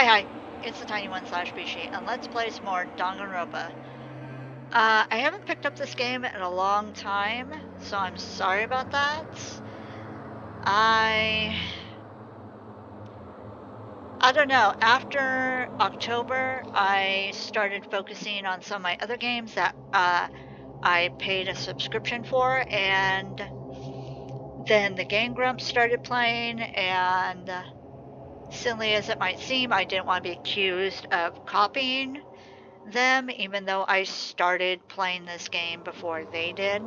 Hi, it's the Tiny One slash Bishie, and let's play some more Danganronpa. I haven't picked up this game in a long time, so I'm sorry about that. I don't know, after October, I started focusing on some of my other games that I paid a subscription for, and then the Game Grumps started playing, and silly as it might seem, I didn't want to be accused of copying them, even though I started playing this game before they did.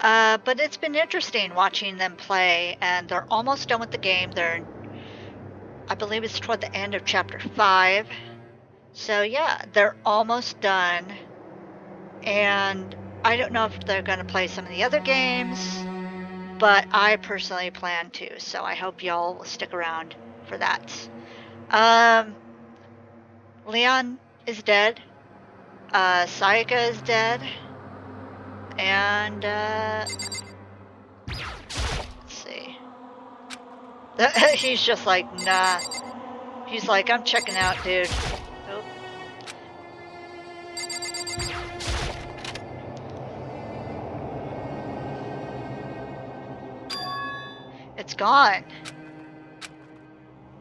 But it's been interesting watching them play, and they're almost done with the game. I believe it's toward the end of chapter 5. So yeah, they're almost done. And I don't know if they're going to play some of the other games, but I personally plan to. So I hope y'all will stick around for that. Leon is dead. Sayaka is dead. And, let's see. He's just like, nah. He's like, I'm checking out, dude. Oop. It's gone.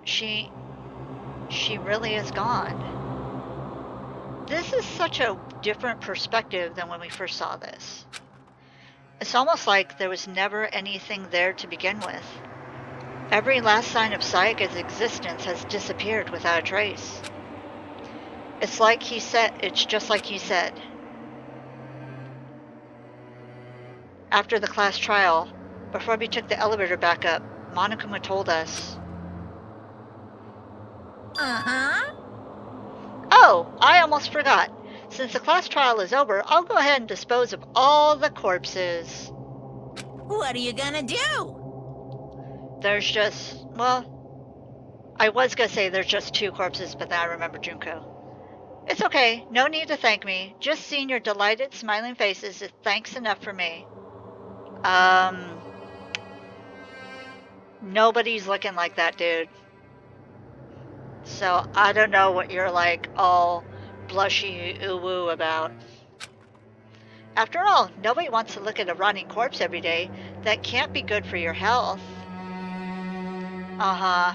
She really is gone. This is such a different perspective than when we first saw this. It's almost like there was never anything there to begin with. Every last sign of Sayaka's existence has disappeared without a trace. It's just like he said. After the class trial, before we took the elevator back up, Monokuma told us. Uh-huh. Oh, I almost forgot. Since the class trial is over, I'll go ahead and dispose of all the corpses. What are you gonna do? There's just, well, I was gonna say there's just 2 corpses, but then I remember Junko. It's okay, no need to thank me. Just seeing your delighted, smiling faces is thanks enough for me. Nobody's looking like that, dude. So I don't know what you're like all blushy ooh-woo about. After all, nobody wants to look at a rotting corpse every day. That can't be good for your health. Uh-huh.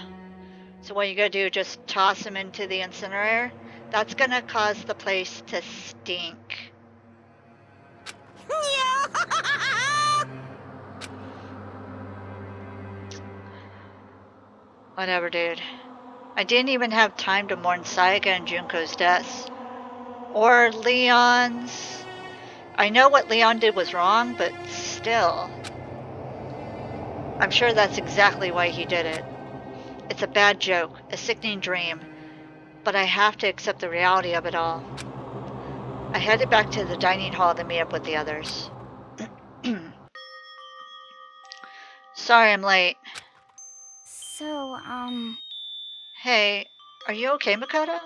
So what are you gonna do, just toss him into the incinerator? That's gonna cause the place to stink. Whatever, dude. I didn't even have time to mourn Sayaka and Junko's deaths. Or Leon's. I know what Leon did was wrong, but still. I'm sure that's exactly why he did it. It's a bad joke, a sickening dream, but I have to accept the reality of it all. I headed back to the dining hall to meet up with the others. Sorry I'm late. So, Hey, are you okay, Makoto?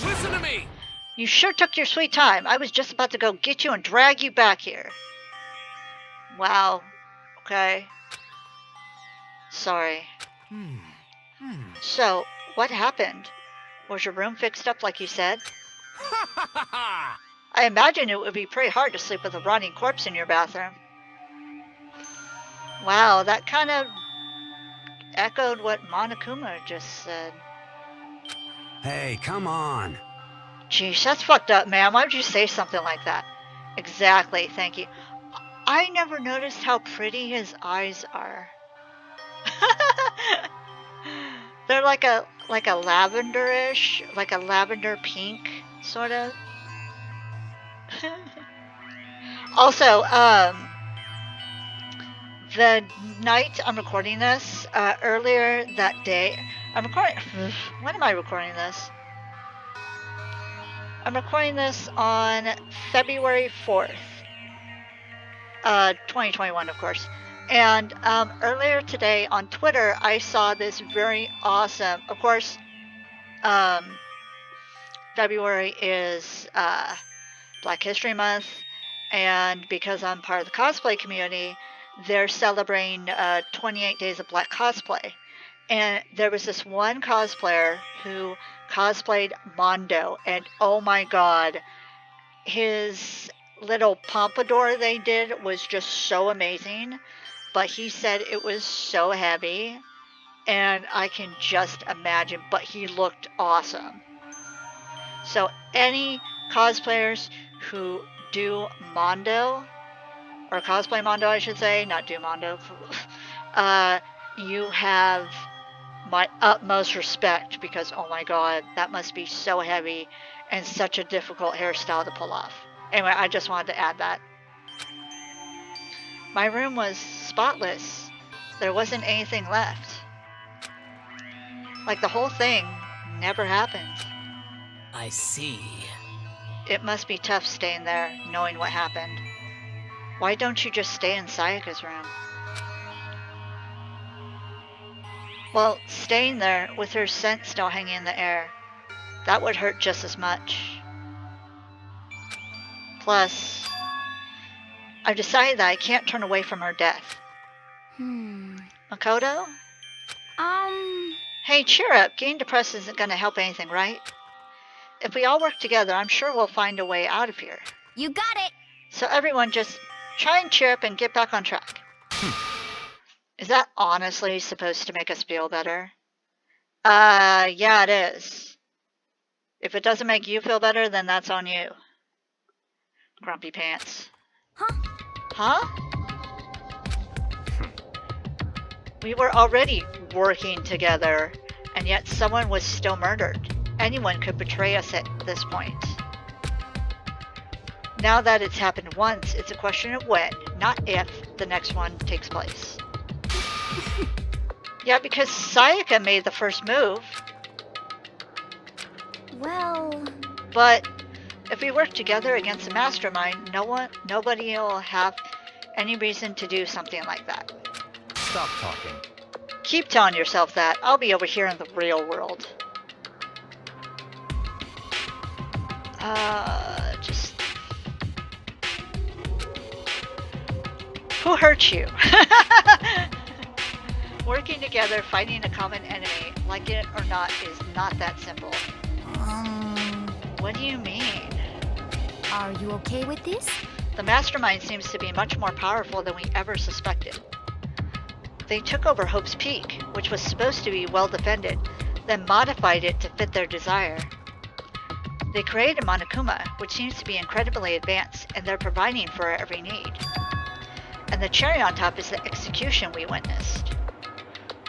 Listen to me! You sure took your sweet time. I was just about to go get you and drag you back here. Wow. Okay. Sorry. So, what happened? Was your room fixed up like you said? I imagine it would be pretty hard to sleep with a rotting corpse in your bathroom. Wow, that kind of echoed what Monokuma just said. Hey, come on. Geez, that's fucked up, man. Why would you say something like that? Exactly, thank you. I never noticed how pretty his eyes are. They're like a lavenderish, like a lavender pink, sort of. Also, the night I'm recording this, earlier that day, when am I recording this? I'm recording this on February 4th, 2021, of course. And earlier today on Twitter, I saw this very awesome, of course, February is Black History Month, and because I'm part of the cosplay community, they're celebrating 28 Days of Black Cosplay. And there was this one cosplayer who cosplayed Mondo, and oh my god, his little pompadour they did was just so amazing. But he said it was so heavy, and I can just imagine, but he looked awesome. So any cosplayers who do Mondo, or cosplay Mondo I should say, not do Mondo, you have my utmost respect, because oh my god, that must be so heavy and such a difficult hairstyle to pull off. Anyway, I just wanted to add that. My room was spotless. There wasn't anything left. Like the whole thing never happened. I see. It must be tough staying there, knowing what happened. Why don't you just stay in Sayaka's room? Well, staying there with her scent still hanging in the air, that would hurt just as much. Plus, I've decided that I can't turn away from her death. Makoto? Hey, cheer up. Getting depressed isn't gonna help anything, right? If we all work together, I'm sure we'll find a way out of here. You got it! So everyone just try and cheer up and get back on track. Is that honestly supposed to make us feel better? Yeah, it is. If it doesn't make you feel better, then that's on you. Grumpy pants. Huh? We were already working together, and yet someone was still murdered. Anyone could betray us at this point. Now that it's happened once, it's a question of when, not if, the next one takes place. Yeah, because Sayaka made the first move. Well... But if we work together against the mastermind, nobody will have any reason to do something like that. Stop talking. Keep telling yourself that. I'll be over here in the real world. Just... Who hurt you? Working together, fighting a common enemy, like it or not, is not that simple. What do you mean? Are you okay with this? The mastermind seems to be much more powerful than we ever suspected. They took over Hope's Peak, which was supposed to be well defended, then modified it to fit their desire. They created Monokuma, which seems to be incredibly advanced, and they're providing for our every need. And the cherry on top is the execution we witnessed.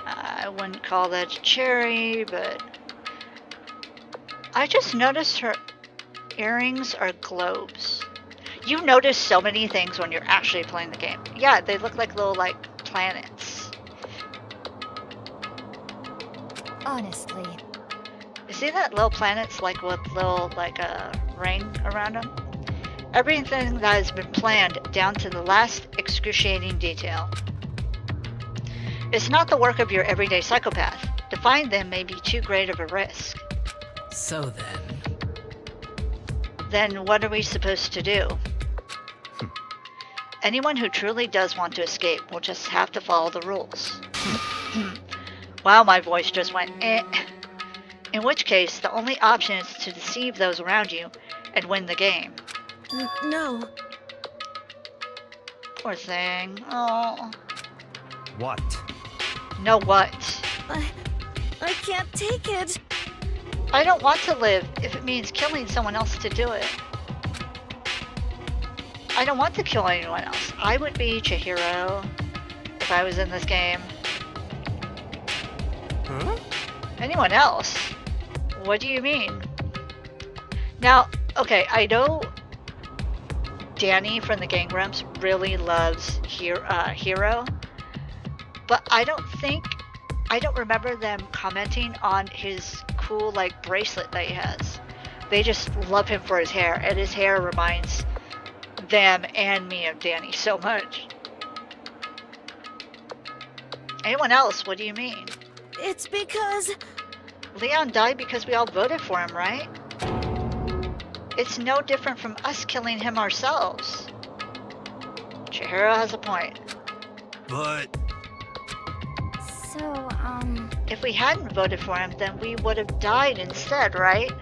I wouldn't call that a cherry, but... I just noticed her earrings are globes. You notice so many things when you're actually playing the game. Yeah, they look like little, planets. Honestly. You see that little planets, with little, a ring around them? Everything that has been planned down to the last excruciating detail. It's not the work of your everyday psychopath. To find them may be too great of a risk. So then... Then what are we supposed to do? Anyone who truly does want to escape will just have to follow the rules. Wow, my voice just went eh. In which case, the only option is to deceive those around you and win the game. No. Poor thing. Oh. What? No what? I can't take it. I don't want to live if it means killing someone else to do it. I don't want to kill anyone else. I would be Chihiro if I was in this game. Huh? Anyone else? What do you mean? Now, okay, I know Danny from the Gang Grumps really loves Hero, but I don't remember them commenting on his cool, bracelet that he has. They just love him for his hair, and his hair reminds them and me of Danny so much. Anyone else? What do you mean? It's because... Leon died because we all voted for him, right? It's no different from us killing him ourselves. Chihiro has a point. But... So, if we hadn't voted for him, then we would have died instead, right?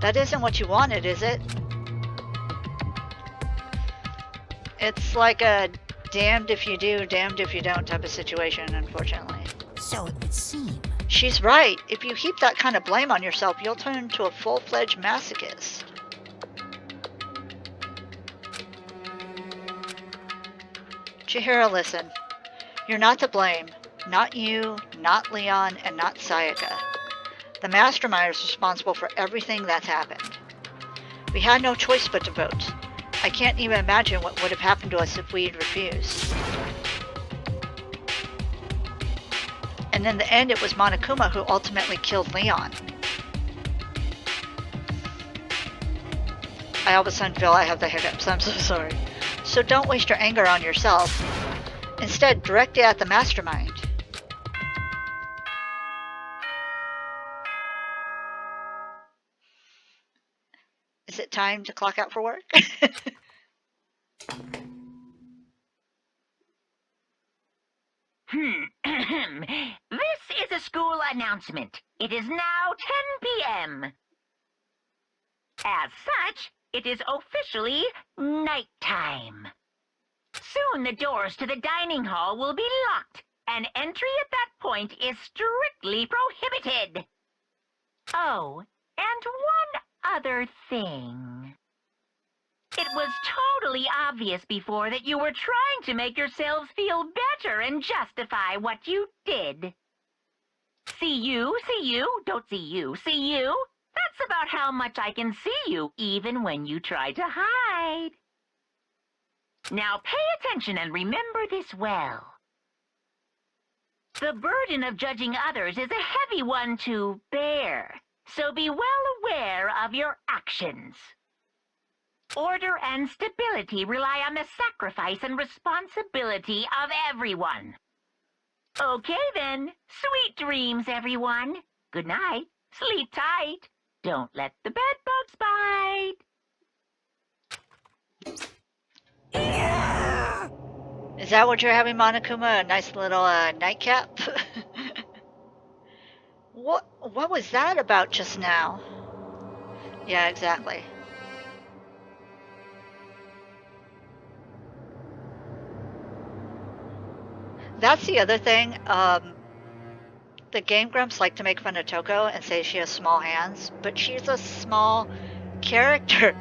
That isn't what you wanted, is it? It's like a damned if you do, damned if you don't type of situation, unfortunately. So it would seem. She's right. If you heap that kind of blame on yourself, you'll turn into a full-fledged masochist. Chihiro, listen. You're not to blame. Not you, not Leon, and not Sayaka. The mastermind is responsible for everything that's happened. We had no choice but to vote. I can't even imagine what would have happened to us if we had refused. And in the end, it was Monokuma who ultimately killed Leon. I all of a sudden feel I have the hiccups. I'm so sorry. So don't waste your anger on yourself. Instead, direct it at the mastermind. Is it time to clock out for work? This is a school announcement. It is now 10 p.m. As such, it is officially nighttime. Soon the doors to the dining hall will be locked, and entry at that point is strictly prohibited. Oh, and one other thing. It was totally obvious before that you were trying to make yourselves feel better and justify what you did. See you, don't see you, see you. That's about how much I can see you, even when you try to hide. Now pay attention and remember this well. The burden of judging others is a heavy one to bear, so be well aware of your actions. Order and stability rely on the sacrifice and responsibility of everyone. Okay then, sweet dreams, everyone. Good night, sleep tight. Don't let the bedbugs bite. Is that what you're having, Monokuma? A nice little nightcap? What was that about just now? Yeah, exactly. That's the other thing. The Game Grumps like to make fun of Toko and say she has small hands, but she's a small character.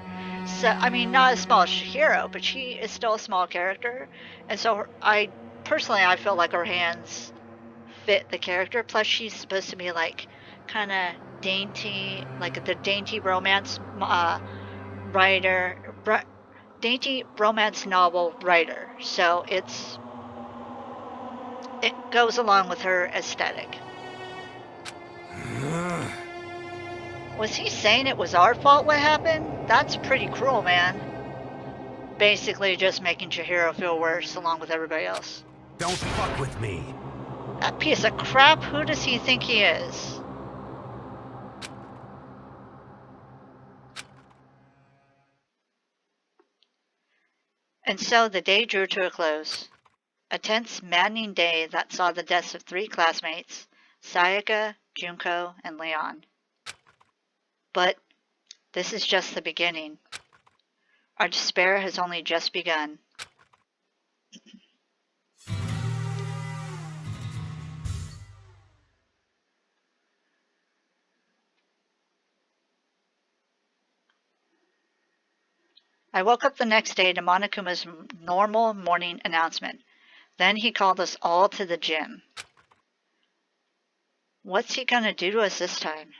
So, I mean, not as small as Shihiro, but she is still a small character. And so I feel like her hands fit the character. Plus, she's supposed to be like kind of dainty, like the dainty romance writer, dainty romance novel writer. So it goes along with her aesthetic. Was he saying it was our fault what happened? That's pretty cruel, man. Basically just making Chihiro feel worse along with everybody else. Don't fuck with me. That piece of crap, who does he think he is? And so the day drew to a close. A tense, maddening day that saw the deaths of 3 classmates, Sayaka, Junko, and Leon. But this is just the beginning. Our despair has only just begun. I woke up the next day to Monokuma's normal morning announcement. Then he called us all to the gym. What's he gonna do to us this time?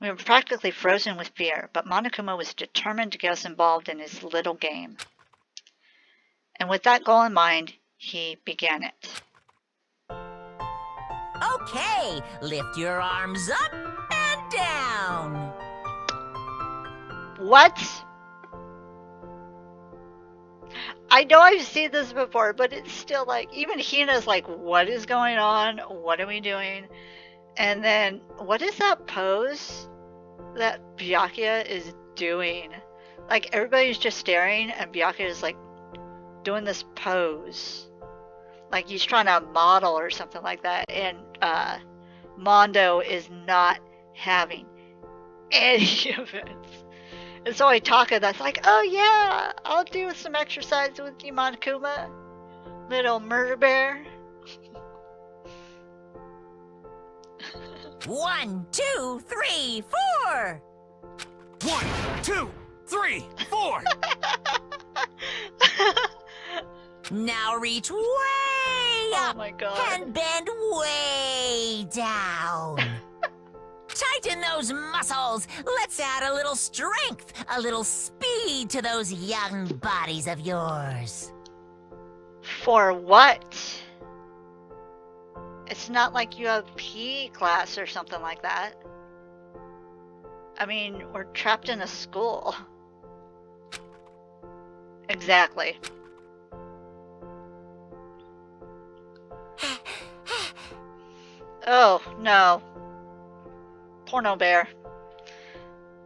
We were practically frozen with fear, but Monokuma was determined to get us involved in his little game. And with that goal in mind, he began it. Okay, lift your arms up and down. What? I know I've seen this before, but it's still like, even Hina's like, what is going on? What are we doing? And then, what is that pose that Byakuya is doing? Like, everybody's just staring, and Byakuya is like, doing this pose. Like he's trying to model or something like that, and Mondo is not having any of it. And so Itaka that's like, oh yeah, I'll do some exercise with you, Monokuma, little murder bear. 1, 2, 3, 4. 1, 2, 3, 4. Now reach way Oh up my god. and bend way down. Tighten those muscles. Let's add a little strength, a little speed to those young bodies of yours. For what? It's not like you have PE class or something like that. I mean, we're trapped in a school. Exactly. Oh, no. Porno bear.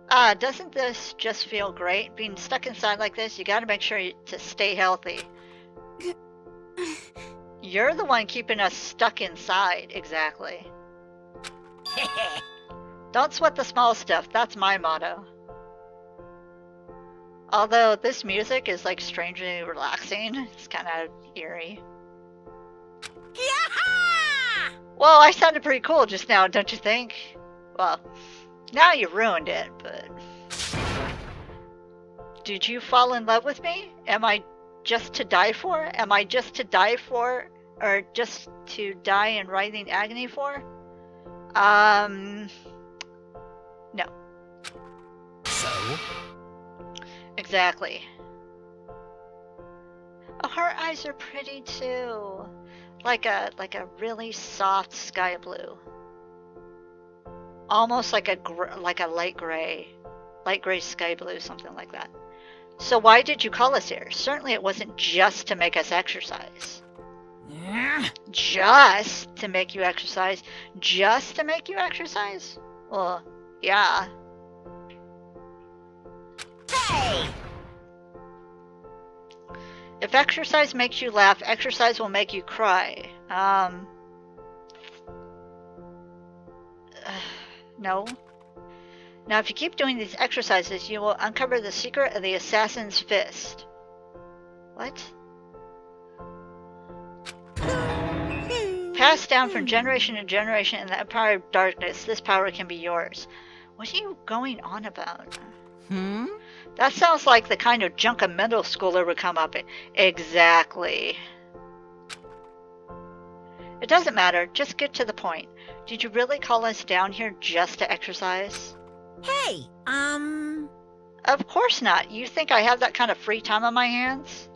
Doesn't this just feel great? Being stuck inside like this, you gotta make sure to stay healthy. You're the one keeping us stuck inside, exactly. Don't sweat the small stuff, that's my motto. Although this music is like strangely relaxing, it's kind of eerie. Yaha! Well, I sounded pretty cool just now, don't you think? Well, now you ruined it, but... Did you fall in love with me? Am I just to die for? Am I just to die for? Or just to die in writhing agony for? No. So? Exactly. Oh, her eyes are pretty too. Like a really soft sky blue. Almost like a light gray sky blue, something like that. So why did you call us here? Certainly it wasn't just to make us exercise. Just to make you exercise? Just to make you exercise? Well, yeah. Hey! If exercise makes you laugh, exercise will make you cry. No. Now, if you keep doing these exercises, you will uncover the secret of the assassin's fist. What? Passed down from generation to generation in the Empire of Darkness, this power can be yours. What are you going on about? That sounds like the kind of junk a middle schooler would come up in. Exactly. It doesn't matter, just get to the point. Did you really call us down here just to exercise? Hey, Of course not. You think I have that kind of free time on my hands?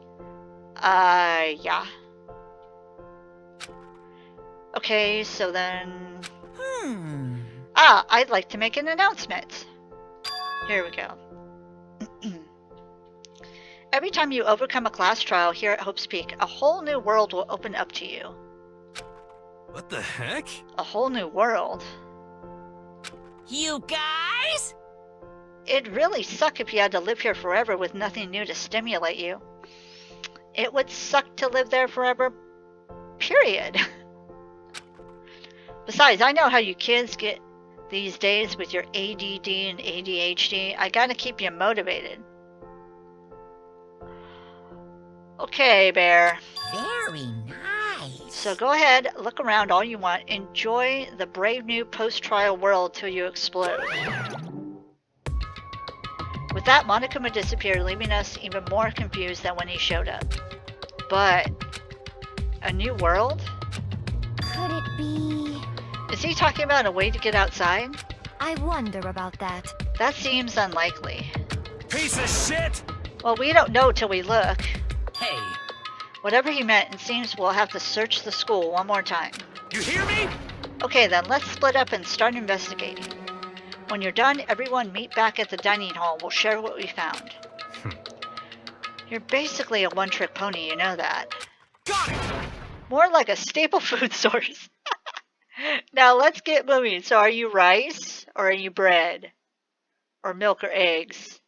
Yeah. Okay, so then... I'd like to make an announcement. Here we go. Every time you overcome a class trial here at Hope's Peak, a whole new world will open up to you. What the heck? A whole new world? You guys? It'd really suck if you had to live here forever with nothing new to stimulate you. It would suck to live there forever, period. Besides, I know how you kids get these days with your ADD and ADHD. I gotta keep you motivated. Okay, Bear. Very nice. So go ahead, look around all you want. Enjoy the brave new post-trial world till you explode. With that, Monokuma disappeared, leaving us even more confused than when he showed up. But... a new world? Could it be? Is he talking about a way to get outside? I wonder about that. That seems unlikely. Piece of shit! Well, we don't know till we look. Hey, Whatever he meant, it seems we'll have to search the school one more time. you hear me? Okay then, let's split up and start investigating. When you're done, everyone meet back at the dining hall. We'll share what we found. You're basically a one-trick pony, you know that. Got it! More like a staple food source. Now let's get moving. So are you rice? Or are you bread? Or milk or eggs?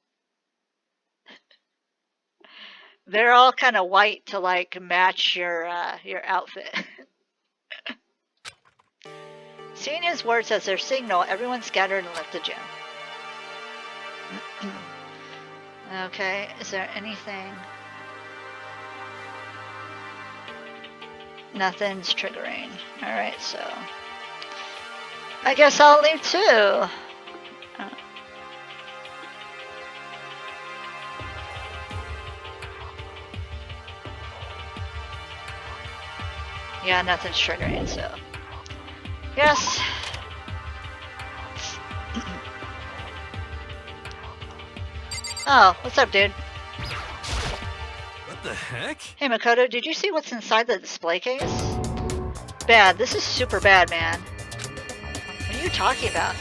They're all kind of white to like match your outfit. Seeing his words as their signal, everyone scattered and left the gym. Okay, is there anything? Nothing's triggering. Alright, so I guess I'll leave too. Yeah, nothing's triggering, so yes. Oh, what's up, dude? What the heck? Hey, Makoto, did you see what's inside the display case? Bad. This is super bad, man. What are you talking about?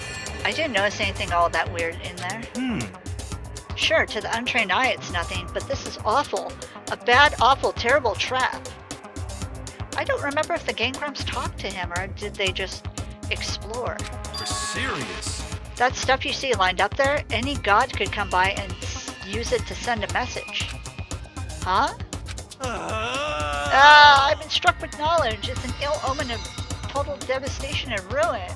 I didn't notice anything all that weird in there. Sure, to the untrained eye it's nothing, but this is awful. A bad, awful, terrible trap. I don't remember if the Game Grumps talked to him, or did they just explore? You're serious? That stuff you see lined up there, any god could come by and use it to send a message. Huh? I've been struck with knowledge. It's an ill omen of total devastation and ruin.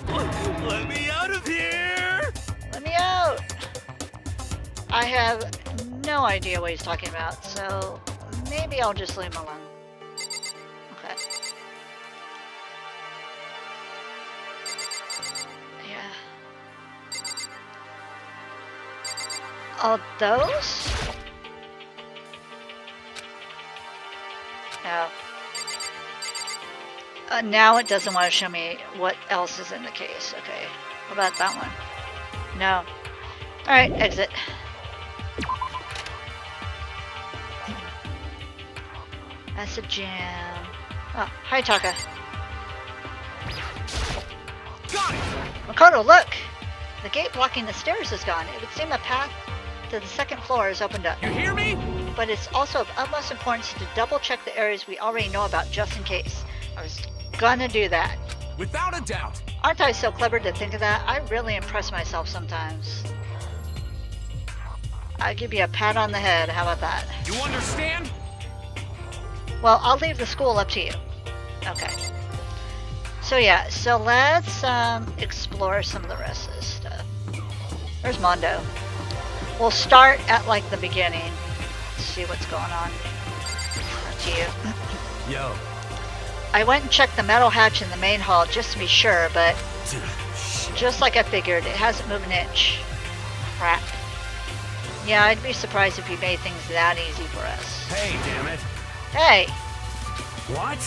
Let me out of here! Let me out! I have no idea what he's talking about, so maybe I'll just leave him alone. Okay. Yeah. All those? No. Now it doesn't want to show me what else is in the case. Okay. What about that one? No. Alright, exit. That's a jam. Oh, hi Taka. Got it! Makoto, look! The gate blocking the stairs is gone. It would seem a path to the second floor is opened up. You hear me? But it's also of utmost importance to double check the areas we already know about just in case. I was gonna do that. Without a doubt. Aren't I so clever to think of that? I really impress myself sometimes. I'll give you a pat on the head. How about that? You understand? Well, I'll leave the school up to you. Okay. So yeah, so let's explore some of the rest of this stuff. There's Mondo. We'll start at like the beginning. See what's going on. Up to you. Yo. I went and checked the metal hatch in the main hall just to be sure, but just like I figured, it hasn't moved an inch. Crap. Yeah, I'd be surprised if you made things that easy for us. Hey, damn it. Hey! What?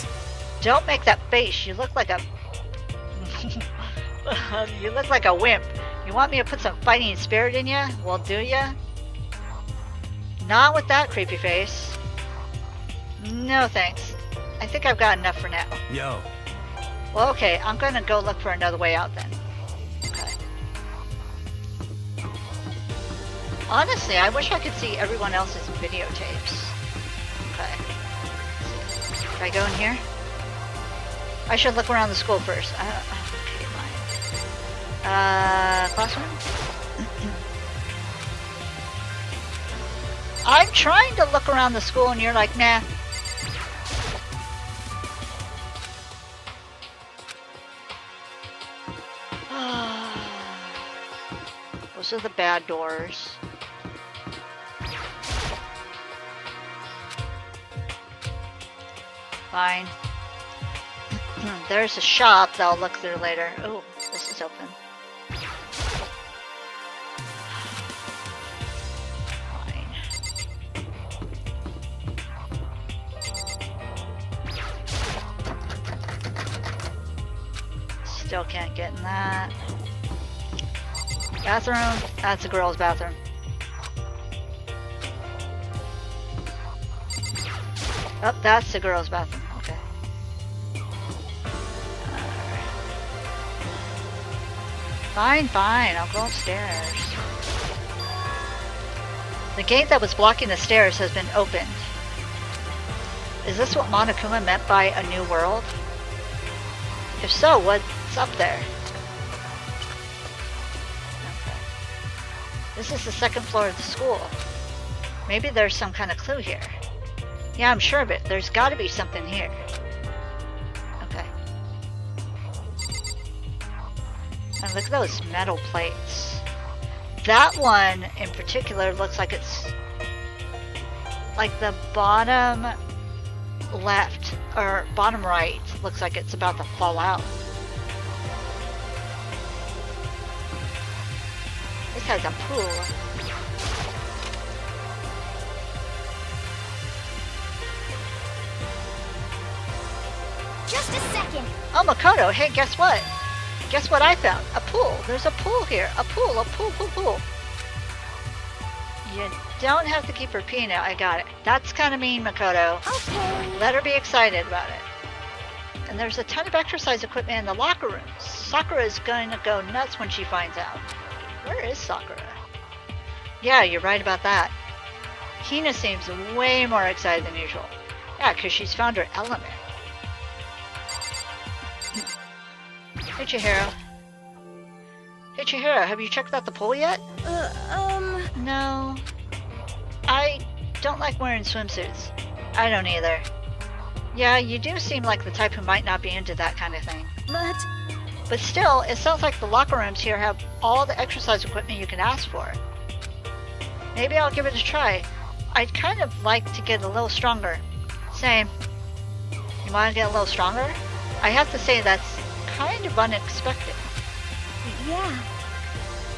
Don't make that face. You look like a... you look like a wimp. You want me to put some fighting spirit in you? Well, do ya? Not with that creepy face. No thanks. I think I've got enough for now. Yo. Well, okay, I'm gonna go look for another way out then. Okay. Honestly, I wish I could see everyone else's videotapes. Okay. Can I go in here? I should look around the school first. Okay, fine. Classroom? I'm trying to look around the school and you're like, nah. Those are the bad doors. Fine. There's a shop that I'll look through later. Oh, this is open. Fine. Still can't get in that. Bathroom? That's a girl's bathroom. Oh, that's the girl's bathroom. Okay. Fine, fine. I'll go upstairs. The gate that was blocking the stairs has been opened. Is this what Monokuma meant by a new world? If so, what's up there? Okay. This is the second floor of the school. Maybe there's some kind of clue here. Yeah, I'm sure of it. There's got to be something here. Okay. And look at those metal plates. That one in particular looks like it's like the bottom left or bottom right looks like it's about to fall out. This has a pool. Just a second. Oh, Makoto, hey, guess what? Guess what I found? A pool. There's a pool here. A pool, pool. You don't have to keep repeating it. I got it. That's kind of mean, Makoto. Okay. Let her be excited about it. And there's a ton of exercise equipment in the locker rooms. Sakura is going to go nuts when she finds out. Where is Sakura? Yeah, you're right about that. Hina seems way more excited than usual. Yeah, because she's found her element. Hey, Chihiro. Hey, Chihiro, have you checked out the pool yet? No. I don't like wearing swimsuits. I don't either. Yeah, you do seem like the type who might not be into that kind of thing. But still, it sounds like the locker rooms here have all the exercise equipment you can ask for. Maybe I'll give it a try. I'd kind of like to get a little stronger. Same. You want to get a little stronger? I have to say that's kind of unexpected. Yeah.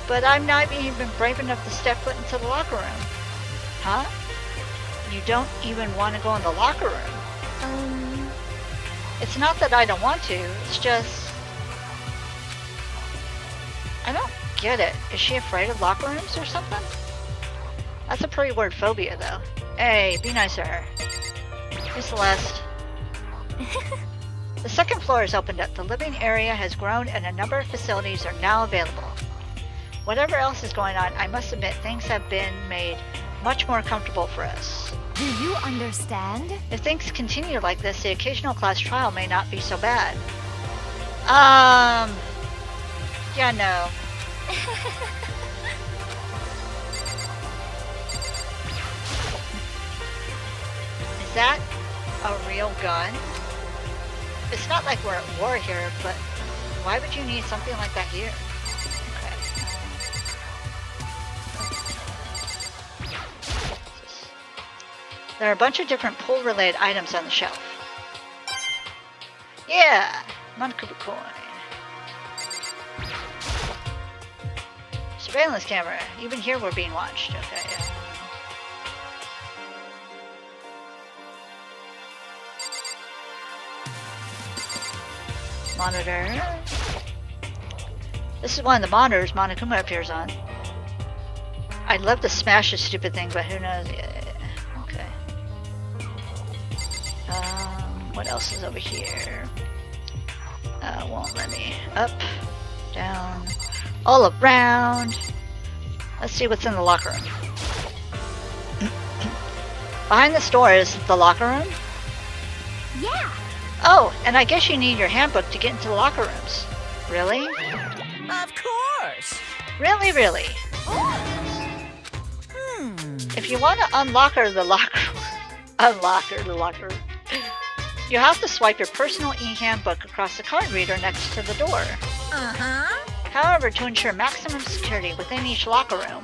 But I'm not even brave enough to step foot into the locker room. Huh? You don't even want to go in the locker room? It's not that I don't want to, it's just... I don't get it. Is she afraid of locker rooms or something? That's a pretty weird phobia, though. Hey, be nice to her. Hey, Celeste. The second floor has opened up. The living area has grown and a number of facilities are now available. Whatever else is going on, I must admit things have been made much more comfortable for us. Do you understand? If things continue like this, the occasional class trial may not be so bad. Yeah, no. Is that a real gun? It's not like we're at war here, but why would you need something like that here? Okay. There are a bunch of different pool-related items on the shelf. Yeah! Mankubu coin. Surveillance camera. Even here we're being watched. Okay, yeah. Monitor. This is one of the monitors Monokuma appears on. I'd love to smash this stupid thing, but who knows? Yeah. Okay. What else is over here? Won't let me. Up, down, all around. Let's see what's in the locker room. Behind this door is the locker room. Yeah. Oh, and I guess you need your handbook to get into the locker rooms. Really? Of course. Really, really? If you want to unlock the locker, you have to swipe your personal e-handbook across the card reader next to the door. However, to ensure maximum security within each locker room,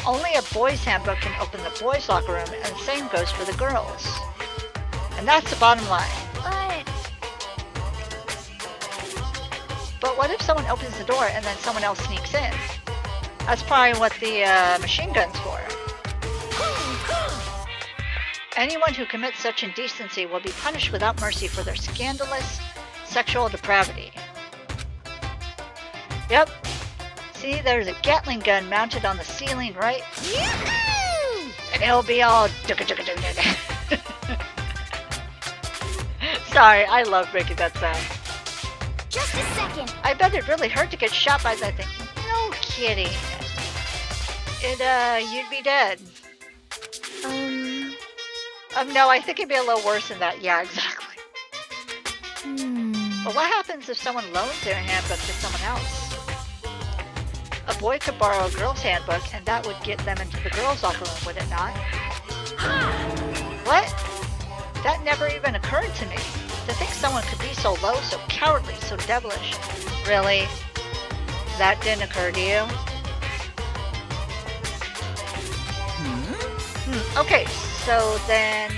only a boys' handbook can open the boys' locker room, and the same goes for the girls. And that's the bottom line. But what if someone opens the door and then someone else sneaks in? That's probably what the machine gun's for. Anyone who commits such indecency will be punished without mercy for their scandalous sexual depravity. Yep. See, there's a Gatling gun mounted on the ceiling, right? Yoo-hoo! And it'll be all... Sorry, I love making that sound. Just a second. I bet it really hurt to get shot by that thing. No kidding. You'd be dead. No, I think it'd be a little worse than that. Yeah, exactly. But what happens if someone loans their handbook to someone else? A a boy could borrow a girl's handbook and that would get them into the girls' locker room, would it not? What? That never even occurred to me. To think someone could be so low, so cowardly, so devilish. Really? That didn't occur to you? Okay, so then...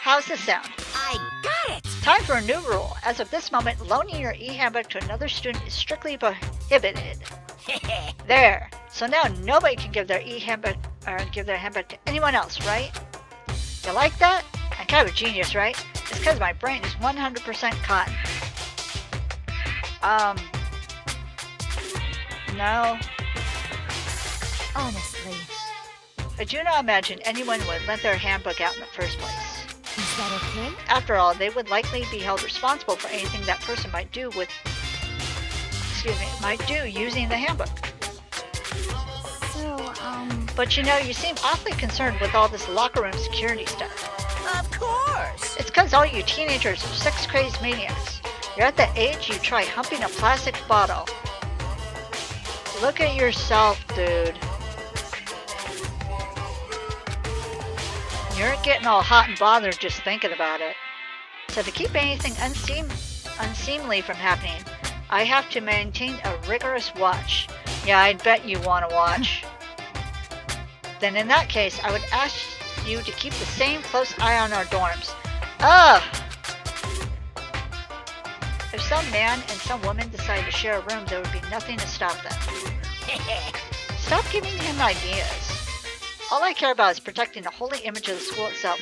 how's this sound? I got it! Time for a new rule. As of this moment, loaning your e-handbook to another student is strictly prohibited. There. So now nobody can give their e-handbook or give their handbook to anyone else, right? You like that? I'm kind of a genius, right? It's because my brain is 100% cotton. No. Honestly, I do not imagine anyone would let their handbook out in the first place. is that okay? After all, they would likely be held responsible for anything that person might do using the handbook. So, But you seem awfully concerned with all this locker room security stuff. Of course! It's because all you teenagers are sex-crazed maniacs. You're at the age you try humping a plastic bottle. Look at yourself, dude. You're getting all hot and bothered just thinking about it. So to keep anything unseemly from happening, I have to maintain a rigorous watch. Yeah, I'd bet you want to watch. Then in that case, I would ask you to keep the same close eye on our dorms. Ugh! If some man and some woman decide to share a room, there would be nothing to stop them. Stop giving him ideas. All I care about is protecting the holy image of the school itself.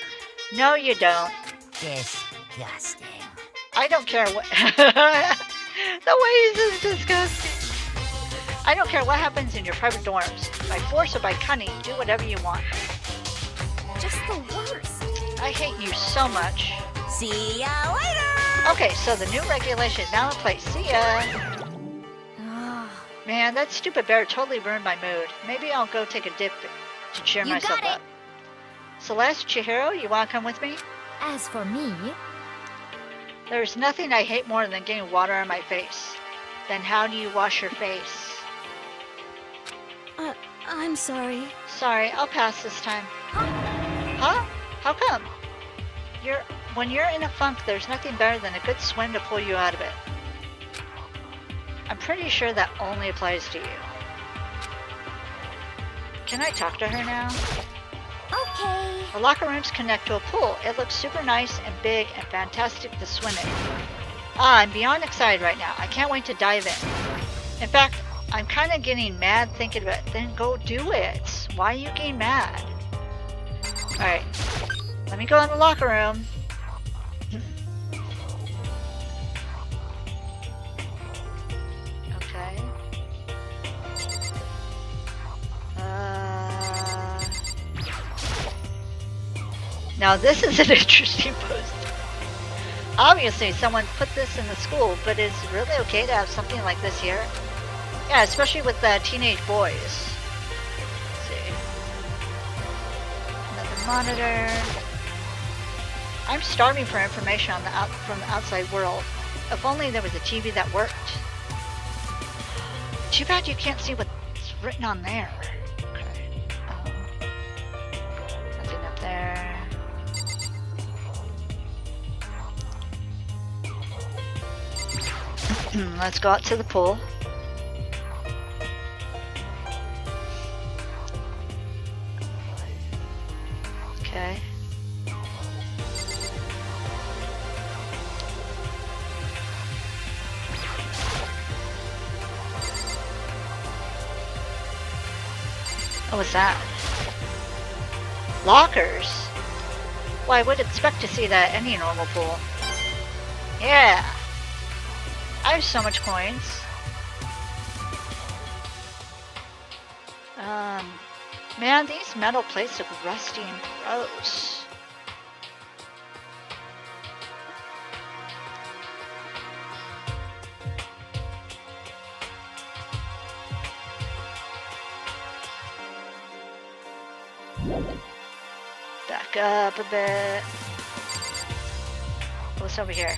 No, you don't. Disgusting. I don't care what... The way he's just disgusting. I don't care what happens in your private dorms. By force or by cunning, do whatever you want. just the worst. I hate you so much. See ya later! Okay, so the new regulation now in place. See ya! Ah, Man, that stupid bear totally ruined my mood. Maybe I'll go take a dip to cheer You myself got it. up. Celeste, Chihiro, you wanna come with me? as for me, There's nothing I hate more than getting water on my face. Then how do you wash your face? I'm sorry. Sorry, I'll pass this time. Huh? How come? When you're in a funk, there's nothing better than a good swim to pull you out of it. I'm pretty sure that only applies to you. Can I talk to her now? Okay. The locker rooms connect to a pool. It looks super nice and big and fantastic to swim in. I'm beyond excited right now. I can't wait to dive in. In fact, I'm kind of getting mad thinking about it. Then go do it. Why are you getting mad? Alright. Let me go in the locker room. Okay. Now this is an interesting post. Obviously someone put this in the school, but is it really okay to have something like this here? Yeah, especially with teenage boys. Let's see. Another monitor. I'm starving for information on from the outside world. If only there was a TV that worked. Too bad you can't see what's written on there. Okay. Nothing up there. Let's go out to the pool. Okay. Oh, what's that? Lockers? Well, I would expect to see that at any normal pool. Yeah! I have so much coins. Man, these metal plates look rusty and gross. Back up a bit. What's over here?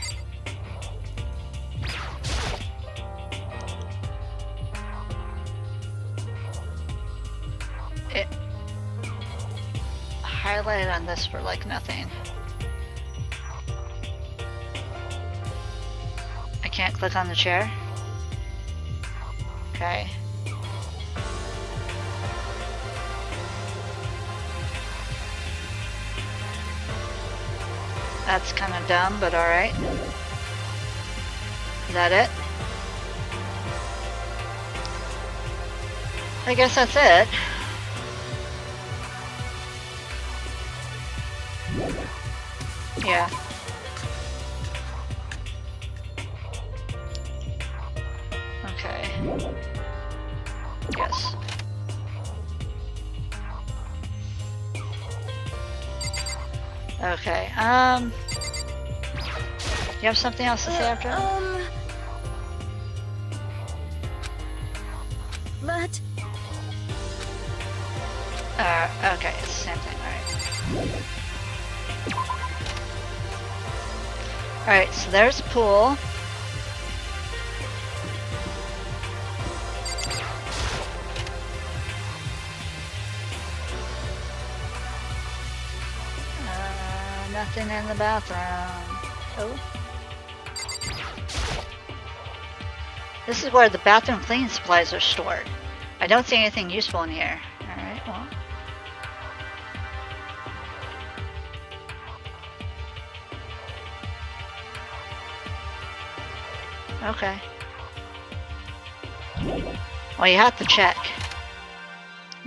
highlight on this for like nothing. I can't click on the chair. Okay. That's kind of dumb, but alright. Is that it? I guess that's it. Yeah. Okay. Yes. Okay, you have something else to say after? But okay, it's the same thing, alright. Alright, so there's a pool. Nothing in the bathroom. Oh. This is where the bathroom cleaning supplies are stored. I don't see anything useful in here. Alright, well. Okay. Well, you have to check.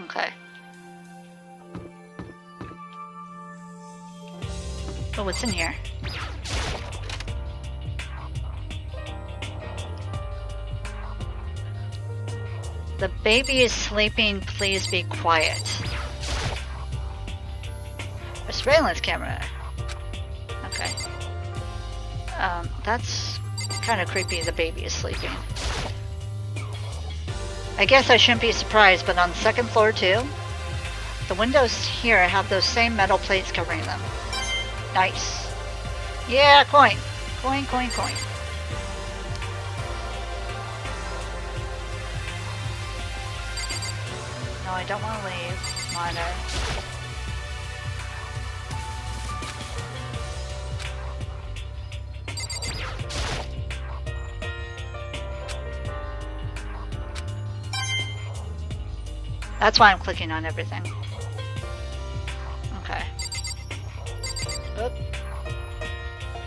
Okay. Oh, what's in here? The baby is sleeping, please be quiet. A surveillance camera. Okay. That's kind of creepy, the baby is sleeping. I guess I shouldn't be surprised, but on the second floor too, the windows here have those same metal plates covering them. Nice. Yeah, coin. Coin, coin, coin. No, I don't want to leave. Monitor. That's why I'm clicking on everything. Okay. Oop.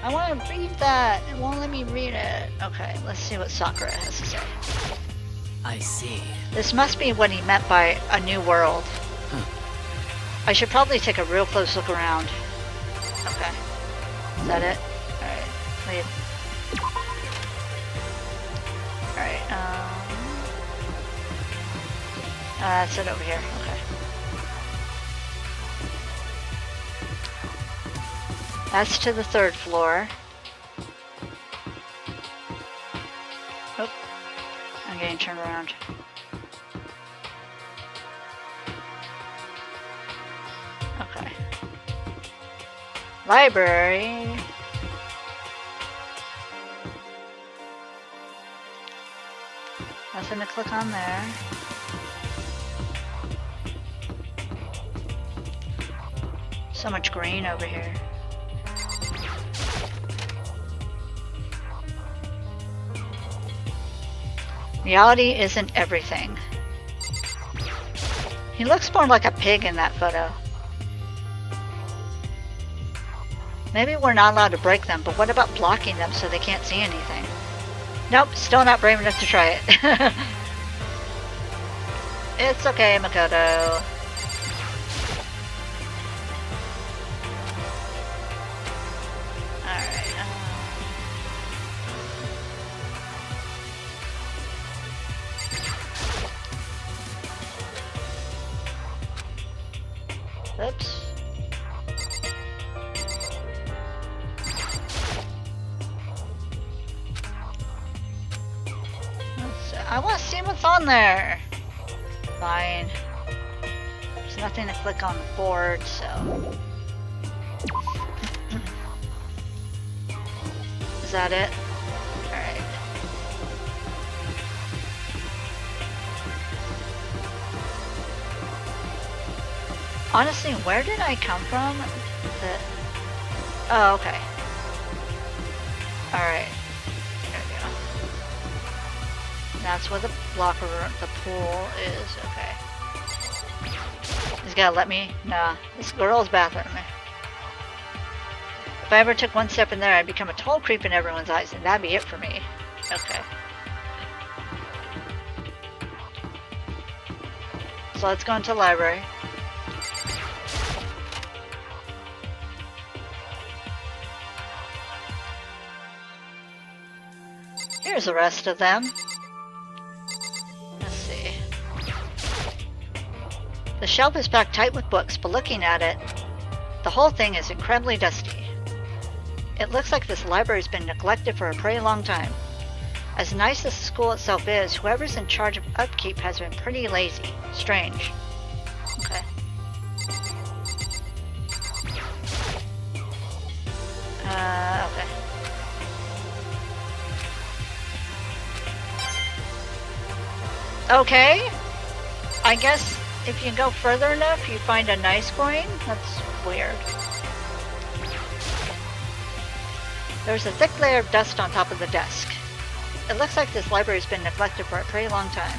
I want to read that. It won't let me read it. Okay, let's see what Sakura has to say. I see. This must be what he meant by a new world. Huh. I should probably take a real close look around. Okay. Is that it? Alright. Leave. Alright, that's it over here. Okay. That's to the third floor. Oh, I'm getting turned around. Okay. Library. Nothing to click on there. So much green over here. Reality isn't everything. He looks more like a pig in that photo. Maybe we're not allowed to break them, but what about blocking them so they can't see anything? Nope, still not brave enough to try it. It's okay, Makoto. Oops. I want to see what's on there. Fine. There's nothing to click on the board, so. Is that it? Alright. Honestly, where did I come from? Oh, okay. Alright. There we go. That's where the locker room, the pool is. Okay. He's gotta let me. Nah, this girl's bathroom. If I ever took one step in there, I'd become a total creep in everyone's eyes, and that'd be it for me. Okay. So let's go into the library. Here's the rest of them. Let's see. The shelf is packed tight with books, but looking at it, the whole thing is incredibly dusty. It looks like this library's been neglected for a pretty long time. As nice as the school itself is, whoever's in charge of upkeep has been pretty lazy. Strange. Okay. Okay. Okay. I guess if you go further enough, you find a nice coin. That's weird. There's a thick layer of dust on top of the desk. It looks like this library's been neglected for a pretty long time.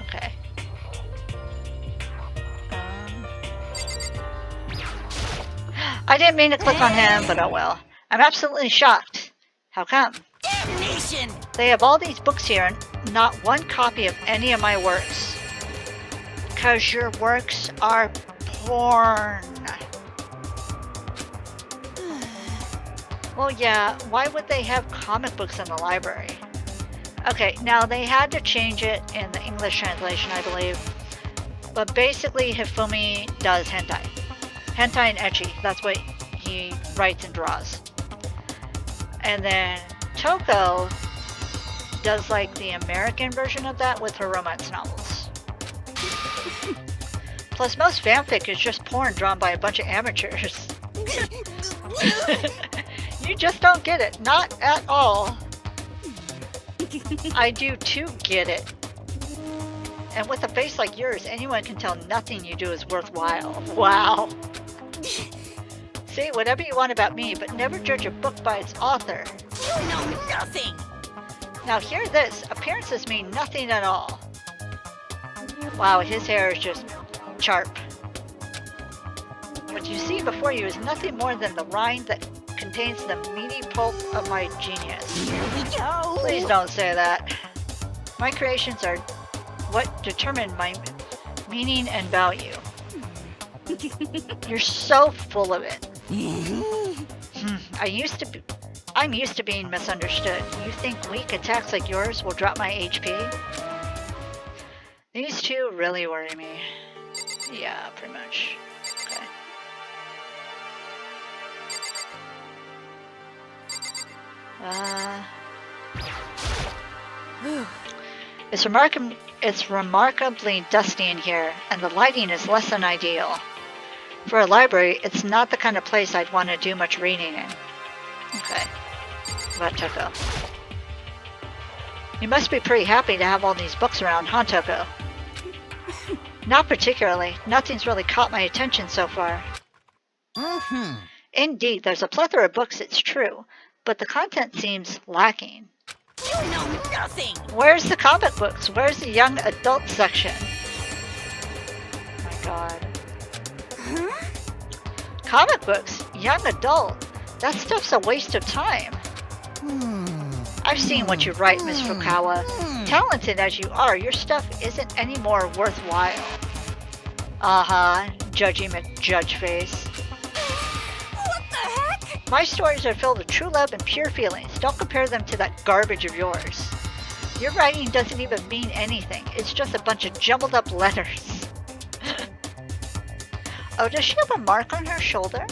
Okay. I didn't mean to click on him, but oh well. I'm absolutely shocked. How come? Damnation! They have all these books here and not one copy of any of my works. 'Cause your works are porn. Well, yeah, why would they have comic books in the library? Okay, now they had to change it in the English translation, I believe. But basically, Hifumi does hentai. Hentai and ecchi, that's what he writes and draws. And then Toko does like the American version of that with her romance novels. Plus, most fanfic is just porn drawn by a bunch of amateurs. You just don't get it. Not at all. I do too get it. And with a face like yours, anyone can tell nothing you do is worthwhile. Wow. Say whatever you want about me, but never judge a book by its author. You know nothing! Now hear this. Appearances mean nothing at all. Wow, his hair is just sharp. What you see before you is nothing more than the rind that contains the meaty pulp of my genius. Here we go! Please don't say that. My creations are what determine my meaning and value. You're so full of it. I'm used to being misunderstood. You think weak attacks like yours will drop my HP? These two really worry me. Yeah, pretty much. Okay. It's remarkably dusty in here, and the lighting is less than ideal. For a library, it's not the kind of place I'd want to do much reading in. Okay. About Toko. You must be pretty happy to have all these books around, huh, Toko? Not particularly. Nothing's really caught my attention so far. Indeed, there's a plethora of books, it's true, but the content seems lacking. You know nothing! Where's the comic books? Where's the young adult section? Oh my god. Huh? Comic books? Young adult? That stuff's a waste of time. I've seen what you write, Miss Fukawa. Talented as you are, your stuff isn't any more worthwhile. Judgy McJudge face. What the heck? My stories are filled with true love and pure feelings. Don't compare them to that garbage of yours. Your writing doesn't even mean anything. It's just a bunch of jumbled up letters. Oh, does she have a mark on her shoulder?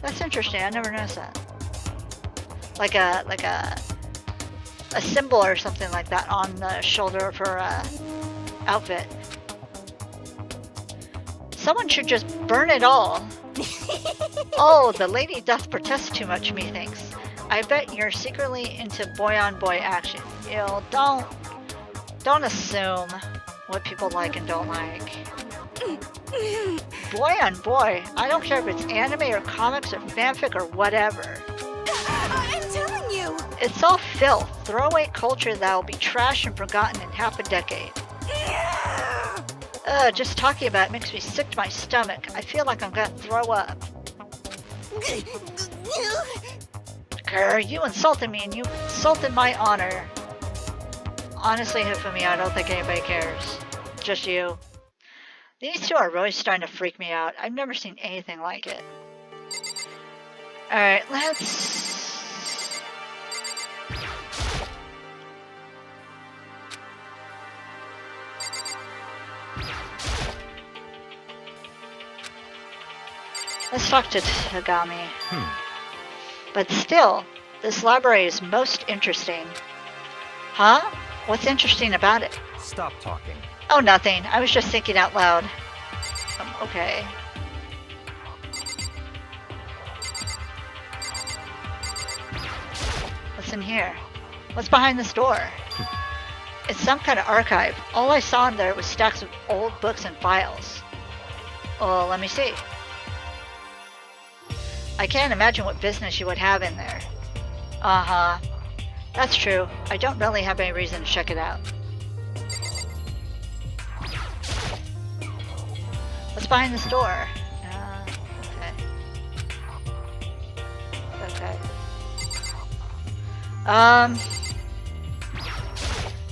That's interesting. I never noticed that. Like a symbol or something like that on the shoulder of her outfit. Someone should just burn it all. Oh, the lady doth protest too much, methinks. I bet you're secretly into boy-on-boy action. Don't assume. what people like and don't like. Boy on boy, I don't care if it's anime or comics or fanfic or whatever. I'm telling you! It's all filth, throwaway culture that will be trashed and forgotten in half a decade. Just talking about it makes me sick to my stomach. I feel like I'm gonna throw up. Grr, you insulted me and you insulted my honor. Honestly, Hifumi, I don't think anybody cares. Just you. These two are really starting to freak me out. I've never seen anything like it. Alright, let's... Let's talk to Tagami. But still, this library is most interesting. Huh? What's interesting about it? Stop talking. Oh, nothing. I was just thinking out loud. Okay. What's in here? What's behind this door? It's some kind of archive. All I saw in there was stacks of old books and files. Well, let me see. I can't imagine what business you would have in there. Uh-huh. That's true. I don't really have any reason to check it out. What's behind this door? Okay.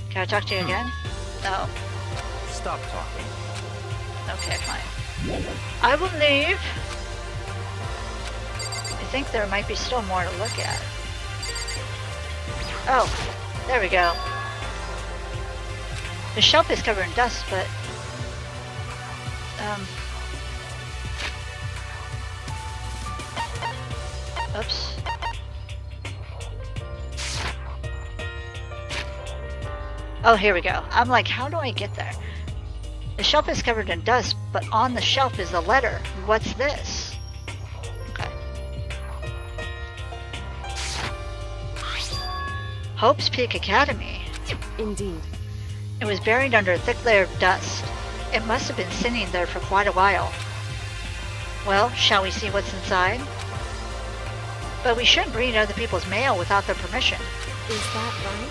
Can I talk to you again? No. Stop talking. Okay, fine. I will leave. I think there might be still more to look at. Oh, there we go. The shelf is covered in dust, but... Oops. Oh, here we go. I'm like, how do I get there? The shelf is covered in dust, but on the shelf is a letter. What's this? Okay. Hope's Peak Academy. Indeed. It was buried under a thick layer of dust. It must have been sitting there for quite a while. Well, shall we see what's inside? But we shouldn't read other people's mail without their permission. Is that right?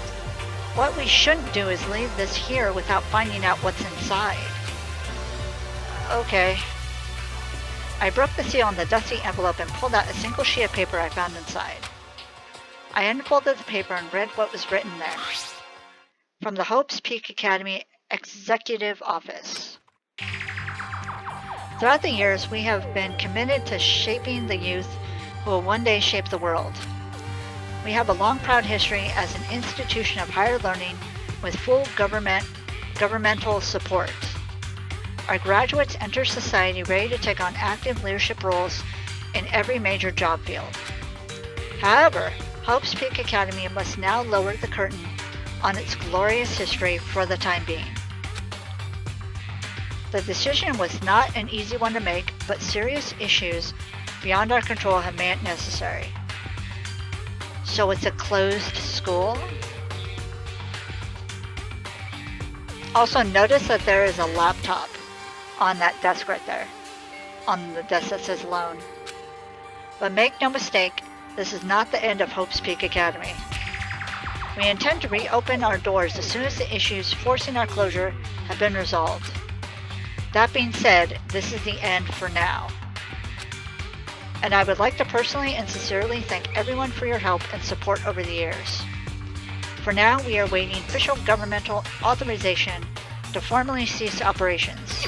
What we shouldn't do is leave this here without finding out what's inside. Okay. I broke the seal on the dusty envelope and pulled out a single sheet of paper I found inside. I unfolded the paper and read what was written there. From the Hope's Peak Academy Executive Office. Throughout the years, we have been committed to shaping the youth who will one day shape the world. We have a long, proud history as an institution of higher learning with full governmental support. Our graduates enter society ready to take on active leadership roles in every major job field. However, Hope's Peak Academy must now lower the curtain on its glorious history for the time being. The decision was not an easy one to make, but serious issues beyond our control have made it necessary. So it's a closed school? Also notice that there is a laptop on that desk right there. On the desk that says loan. But make no mistake, this is not the end of Hope's Peak Academy. We intend to reopen our doors as soon as the issues forcing our closure have been resolved. That being said, this is the end for now. And I would like to personally and sincerely thank everyone for your help and support over the years. For now, we are waiting official governmental authorization to formally cease operations.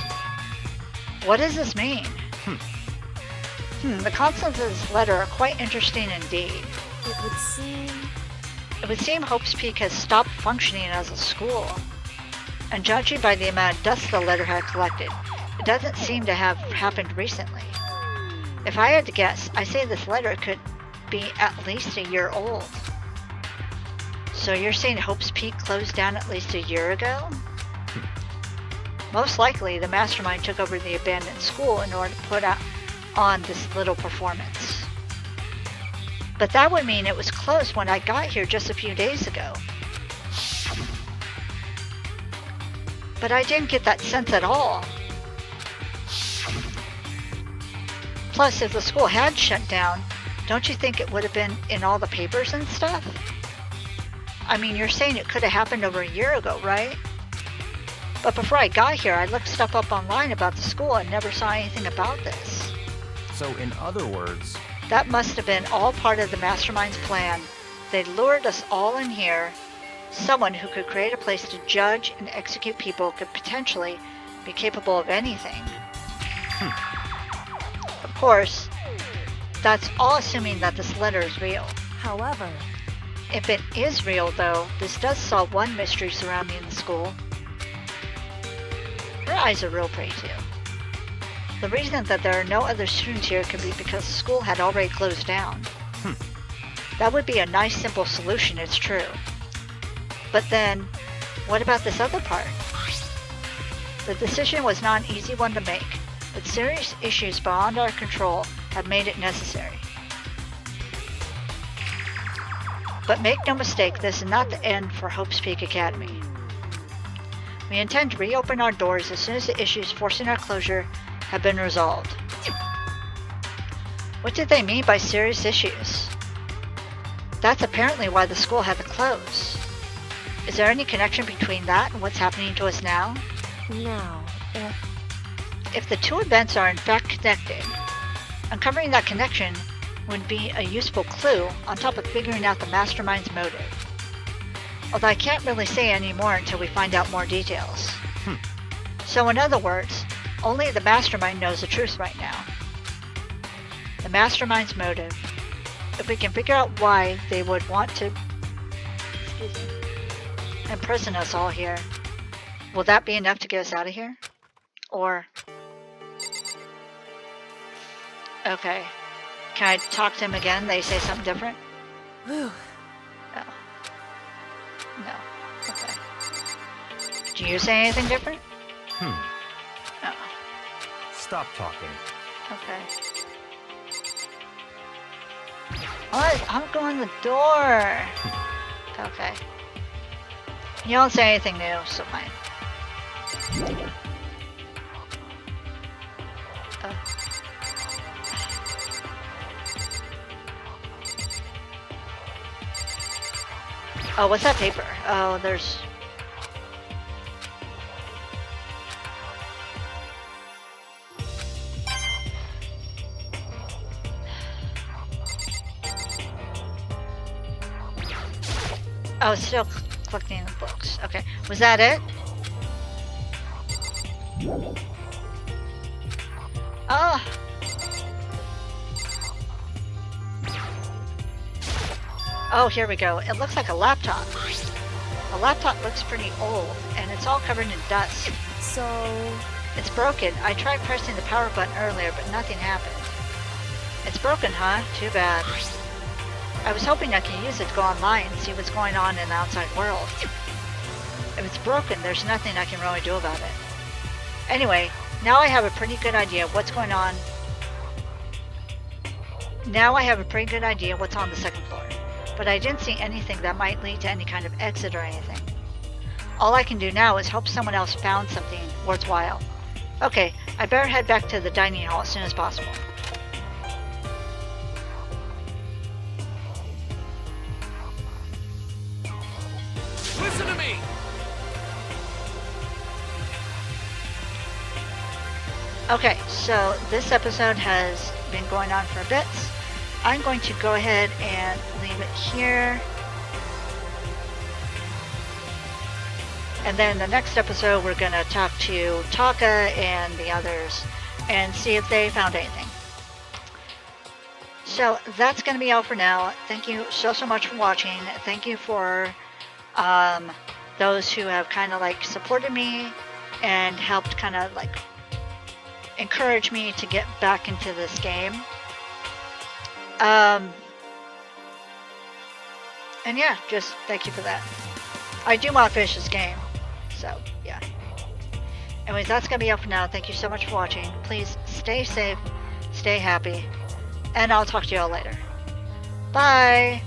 What does this mean? The contents of this letter are quite interesting indeed. It would seem Hope's Peak has stopped functioning as a school. And judging by the amount of dust the letter had collected, it doesn't seem to have happened recently. If I had to guess, I say this letter could be at least a year old. So you're saying Hope's Peak closed down at least a year ago? Most likely, the mastermind took over the abandoned school in order to put on this little performance. But that would mean it was closed when I got here just a few days ago. But I didn't get that sense at all. Plus, if the school had shut down, don't you think it would have been in all the papers and stuff? I mean, you're saying it could have happened over a year ago, right? But before I got here, I looked stuff up online about the school and never saw anything about this. So, in other words, That must have been all part of the mastermind's plan. They lured us all in here. Someone who could create a place to judge and execute people could potentially be capable of anything. Of course, that's all assuming that this letter is real. However, If it is real, though, this does solve one mystery surrounding the school. Her eyes are real pretty, too. The reason that there are no other students here could be because the school had already closed down. That would be a nice, simple solution, it's true. But then, what about this other part? The decision was not an easy one to make, but serious issues beyond our control have made it necessary. But make no mistake, this is not the end for Hope's Peak Academy. We intend to reopen our doors as soon as the issues forcing our closure have been resolved. What did they mean by serious issues? That's apparently why the school had to close. Is there any connection between that and what's happening to us now? now, If the two events are in fact connected, uncovering that connection would be a useful clue on top of figuring out the mastermind's motive. Although I can't really say any more until we find out more details. So in other words, only the mastermind knows the truth right now. The mastermind's motive. If we can figure out why they would want to imprison us all here, will that be enough to get us out of here? Or... Okay. Can I talk to him again? They say something different? whew, No. No. Okay. Do you say anything different? No. stop talking. Okay. What? I'm going the door. Okay. You don't say anything new, so fine. Oh, what's that paper? Oh, there's... Oh, it's still collecting the books. Okay, was that it? Oh! Oh, here we go. It looks like a laptop. The laptop looks pretty old, and it's all covered in dust. so It's broken. I tried pressing the power button earlier, but nothing happened. It's broken, huh? Too bad. I was hoping I could use it to go online and see what's going on in the outside world. If it's broken, there's nothing I can really do about it. Anyway, now I have a pretty good idea what's going on. Now I have a pretty good idea what's on the second floor. But I didn't see anything that might lead to any kind of exit or anything. All I can do now is hope someone else found something worthwhile. Okay, I better head back to the dining hall as soon as possible. Listen to me! Okay, so this episode has been going on for a bit. I'm going to go ahead and leave it here. And then the next episode we're going to talk to Taka and the others and see if they found anything. So that's going to be all for now. Thank you so much for watching. Thank you for those who have kind of like supported me and helped kind of like encourage me to get back into this game. And yeah, just thank you for that. I do want to finish this game, so yeah. Anyways, that's gonna be all for now. Thank you so much for watching. Please stay safe, stay happy, and I'll talk to you all later. Bye!